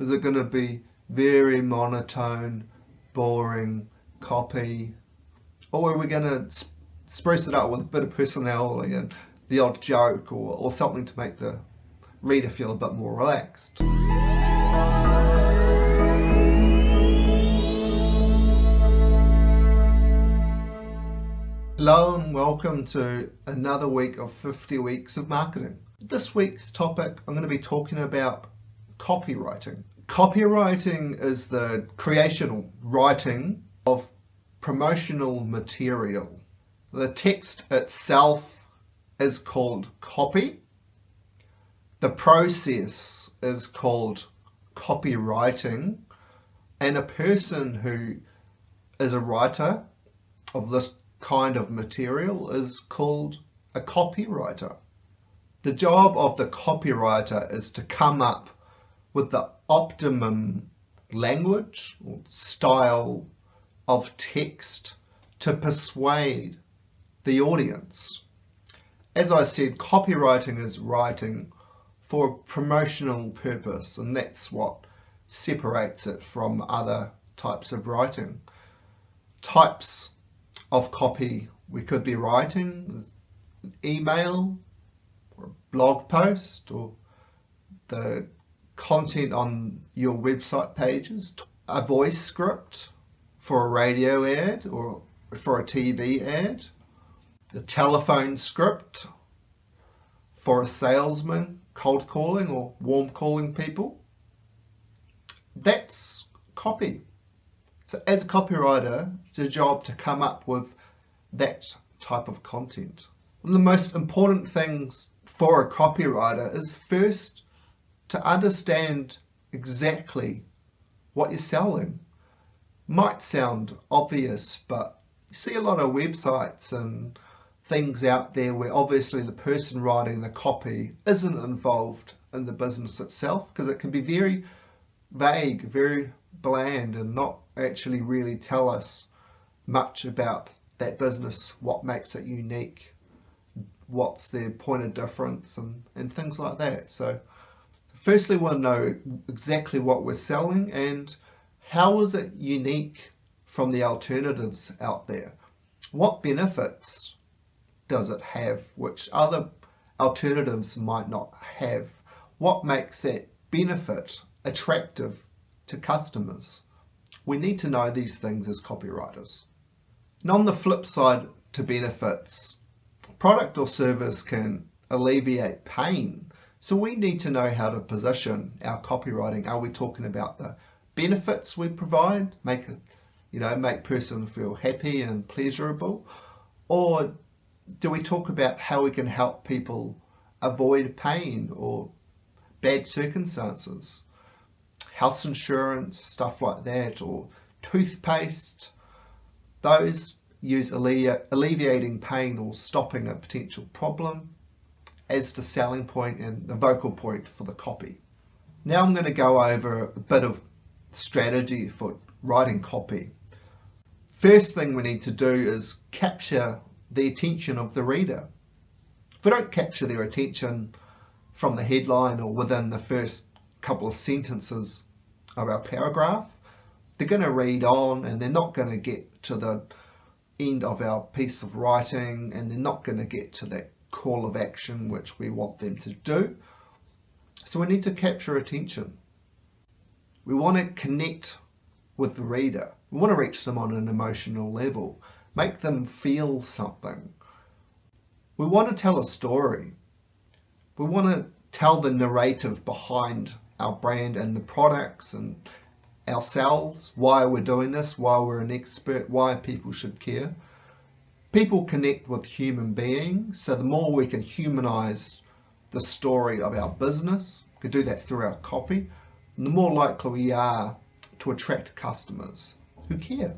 Is it going to be very monotone, boring copy? Or are we going to spruce it up with a bit of personality and the odd joke or something to make the reader feel a bit more relaxed? Hello and welcome to another week of 50 Weeks of Marketing. This week's topic, I'm going to be talking about copywriting. Copywriting is the creation or writing of promotional material. The text itself is called copy. The process is called copywriting. And a person who is a writer of this kind of material is called a copywriter. The job of the copywriter is to come up with the optimum language or style of text to persuade the audience. As I said, copywriting is writing for a promotional purpose, and that's what separates it from other types of writing. Types of copy we could be writing: email, or a blog post, or the content on your website pages, a voice script for a radio ad or for a TV ad, the telephone script for a salesman cold calling or warm calling people. That's copy. So as a copywriter, it's your job to come up with that type of content. One of the most important things for a copywriter is first to understand exactly what you're selling. Might sound obvious, but you see a lot of websites and things out there where obviously the person writing the copy isn't involved in the business itself, because it can be very vague, very bland, and not actually really tell us much about that business, what makes it unique, what's their point of difference, and things like that. So firstly, we want to know exactly what we're selling and how is it unique from the alternatives out there. What benefits does it have which other alternatives might not have? What makes that benefit attractive to customers? We need to know these things as copywriters. And on the flip side to benefits, product or service can alleviate pain. So we need to know how to position our copywriting. Are we talking about the benefits we provide, make person feel happy and pleasurable? Or do we talk about how we can help people avoid pain or bad circumstances? House insurance, stuff like that, or toothpaste. Those use alleviating pain or stopping a potential problem as the selling point and the vocal point for the copy. Now I'm going to go over a bit of strategy for writing copy. First thing we need to do is capture the attention of the reader. If we don't capture their attention from the headline or within the first couple of sentences of our paragraph, they're going to read on and they're not going to get to the end of our piece of writing, and they're not going to get to that call of action which we want them to do. So we need to capture attention. We want to connect with the reader. We want to reach them on an emotional level, make them feel something. We want to tell a story. We want to tell the narrative behind our brand and the products and ourselves, why we're doing this, why we're an expert, why people should care. People connect with human beings, so the more we can humanize the story of our business, we can do that through our copy, the more likely we are to attract customers who care.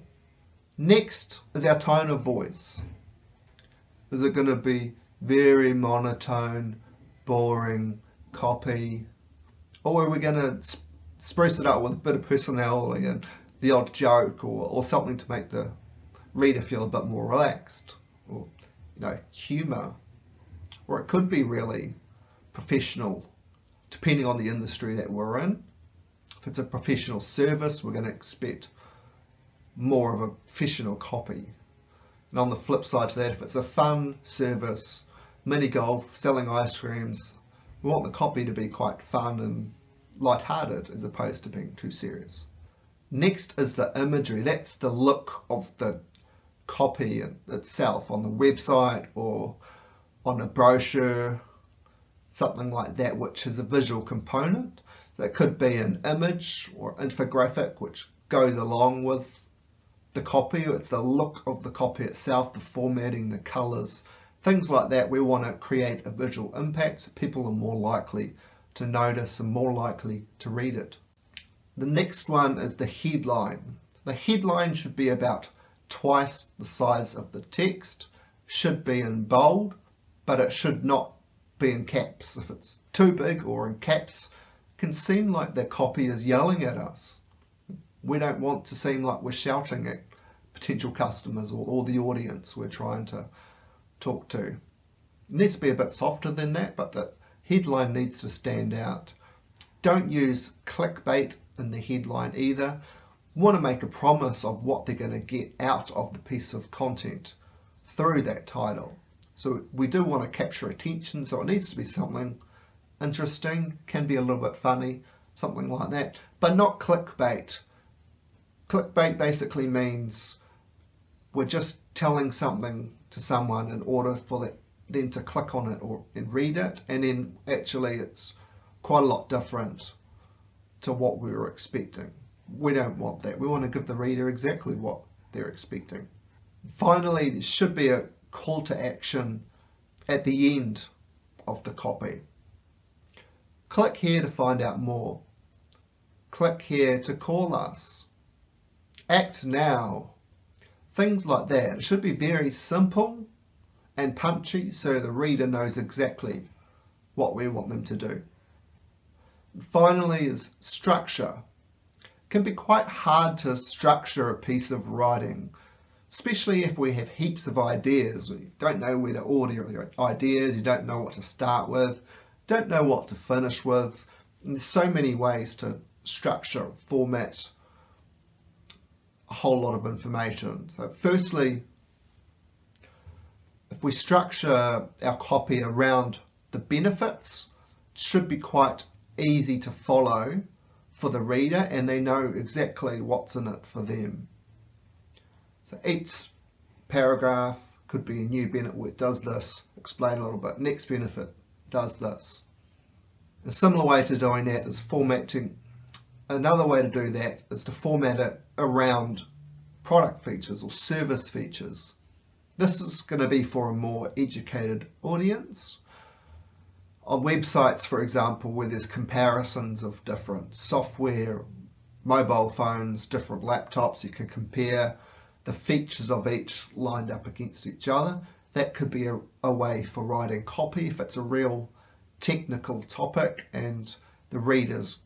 Next is our tone of voice. Is it going to be very monotone, boring copy? Or are we going to spruce it up with a bit of personality and the odd joke or something to make the reader feel a bit more relaxed? Or, humour. Or it could be really professional, depending on the industry that we're in. If it's a professional service, we're going to expect more of a professional copy. And on the flip side to that, if it's a fun service, mini golf, selling ice creams, we want the copy to be quite fun and lighthearted as opposed to being too serious. Next is the imagery. That's the look of the copy itself on the website or on a brochure, something like that, which has a visual component. That could be an image or infographic which goes along with the copy. It's the look of the copy itself, the formatting, the colours, things like that. We want to create a visual impact. People are more likely to notice and more likely to read it. The next one is the headline. The headline should be about twice the size of the text, should be in bold, but it should not be in caps. If it's too big or in caps, it can seem like the copy is yelling at us. We don't want to seem like we're shouting at potential customers or the audience we're trying to talk to. It needs to be a bit softer than that, but the headline needs to stand out. Don't use clickbait in the headline either. We want to make a promise of what they're going to get out of the piece of content through that title. So we do want to capture attention, so it needs to be something interesting, can be a little bit funny, something like that, but not clickbait. Clickbait basically means we're just telling something to someone in order for them to click on it and read it, and then actually it's quite a lot different to what we were expecting. We don't want that. We want to give the reader exactly what they're expecting. Finally, there should be a call to action at the end of the copy. Click here to find out more. Click here to call us. Act now. Things like that. It should be very simple and punchy so the reader knows exactly what we want them to do. Finally is structure. It can be quite hard to structure a piece of writing, especially if we have heaps of ideas. You don't know where to order your ideas, you don't know what to start with, don't know what to finish with. And there's so many ways to structure, format a whole lot of information. So firstly, if we structure our copy around the benefits, it should be quite easy to follow for the reader and they know exactly what's in it for them. So each paragraph could be a new benefit where it does this, explain a little bit, next benefit does this. A similar way to doing that is formatting. Another way to do that is to format it around product features or service features. This is going to be for a more educated audience. On websites, for example, where there's comparisons of different software, mobile phones, different laptops, you can compare the features of each lined up against each other. That could be a way for writing copy if it's a real technical topic and the readers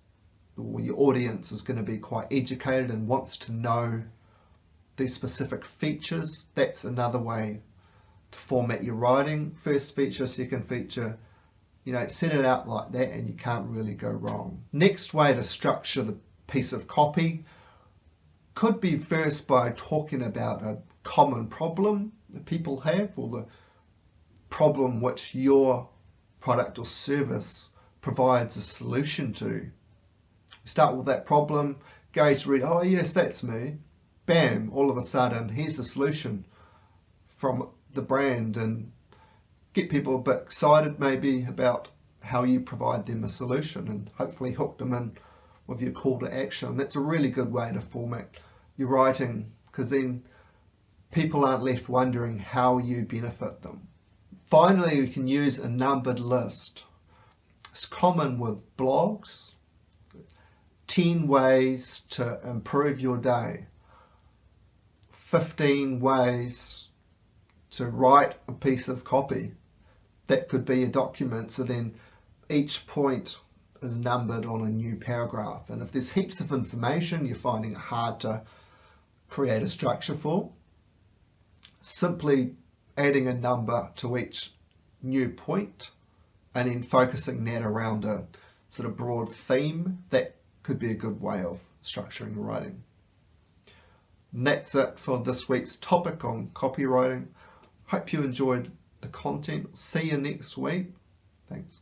or your audience is going to be quite educated and wants to know these specific features. That's another way to format your writing. First feature, second feature, set it out like that and you can't really go wrong. Next way to structure the piece of copy could be first by talking about a common problem that people have or the problem which your product or service provides a solution to. Start with that problem, go to read, oh yes, that's me. Bam, all of a sudden, here's the solution from the brand, and get people a bit excited maybe about how you provide them a solution and hopefully hook them in with your call to action. That's a really good way to format your writing because then people aren't left wondering how you benefit them. Finally, we can use a numbered list. It's common with blogs. 10 ways to improve your day. 15 ways to write a piece of copy. That could be a document, so then each point is numbered on a new paragraph. And if there's heaps of information you're finding it hard to create a structure for, simply adding a number to each new point and then focusing that around a sort of broad theme, that could be a good way of structuring your writing. And that's it for this week's topic on copywriting. Hope you enjoyed the content. See you next week. Thanks.